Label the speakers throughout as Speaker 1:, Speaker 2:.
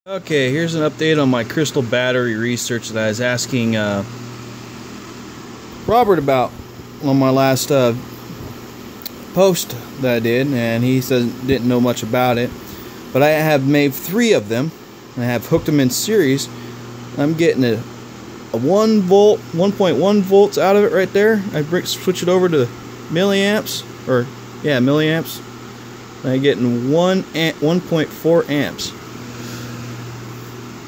Speaker 1: Okay, here's an update on my crystal battery research that I was asking Robert about on my last post that I did, and he said didn't know much about it. But I have made 3 of them, and I have hooked them in series. I'm getting a 1 volt, 1.1 volts out of it right there. I switch it over to milliamps, milliamps. And I'm getting 1.4 amps.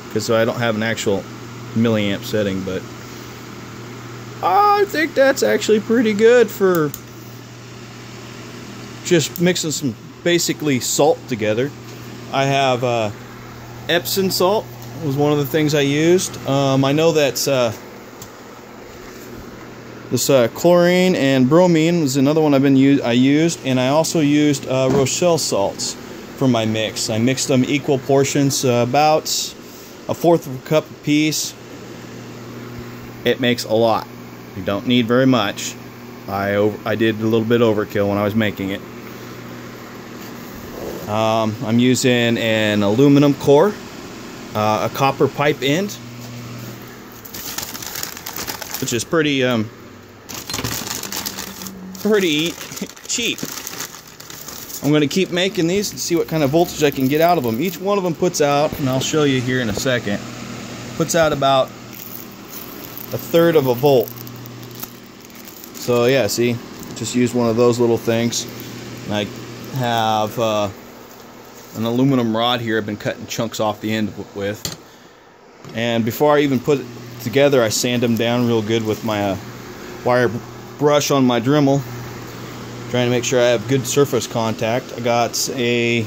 Speaker 1: Because I don't have an actual milliamp setting, but I think that's actually pretty good for just mixing some basically salt together. I have Epsom salt was one of the things I used. I know that's this chlorine and bromine was another one I used, and I also used Rochelle salts for my mix. I mixed them equal portions, about 1/4 of a cup apiece. It makes a lot. You don't need very much. I did a little bit overkill when I was making it. I'm using an aluminum core, a copper pipe end, which is pretty cheap. I'm going to keep making these and see what kind of voltage I can get out of them. Each one of them puts out, and I'll show you here in a second, puts out about 1/3 of a volt. So yeah, see, just use one of those little things. And I have an aluminum rod here I've been cutting chunks off the end with. And before I even put it together, I sand them down real good with my wire brush on my Dremel, trying to make sure I have good surface contact. I got a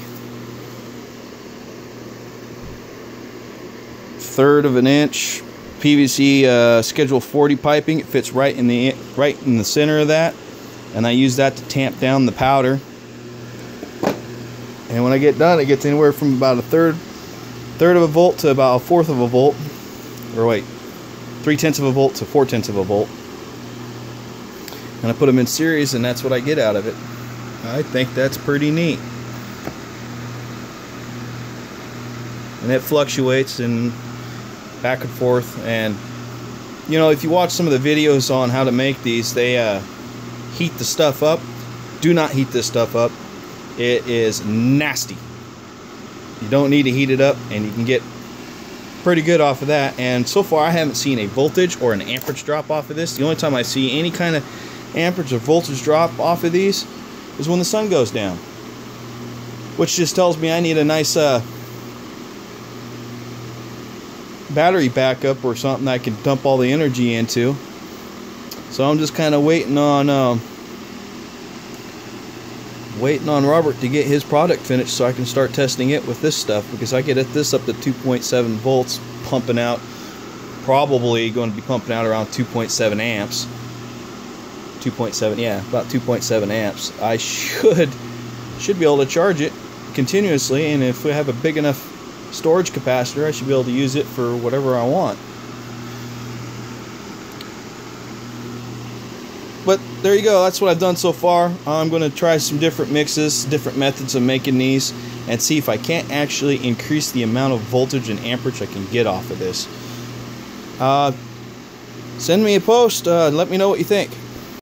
Speaker 1: 1/3 of an inch PVC Schedule 40 piping. It fits right in the center of that, and I use that to tamp down the powder. And when I get done, it gets anywhere from about a third of a volt to about 1/4 of a volt, or wait, 3/10 of a volt to 4/10 of a volt. And I put them in series, and that's what I get out of it. I think that's pretty neat. And it fluctuates and back and forth. And you know, if you watch some of the videos on how to make these, they heat the stuff up. Do not heat this stuff up. It is nasty. You don't need to heat it up, and you can get pretty good off of that. And so far I haven't seen a voltage or an amperage drop off of this. The only time I see any kind of amperage or voltage drop off of these is when the sun goes down, which just tells me I need a nice battery backup or something I can dump all the energy into. So I'm just kind of waiting on Robert to get his product finished so I can start testing it with this stuff, because I get this up to 2.7 volts pumping out, probably going to be pumping out around 2.7 amps. 2.7, yeah, about 2.7 amps. I should be able to charge it continuously, and if we have a big enough storage capacitor, I should be able to use it for whatever I want. But there you go, that's what I've done so far. I'm going to try some different mixes, different methods of making these, and see if I can't actually increase the amount of voltage and amperage I can get off of this. Send me a post, let me know what you think.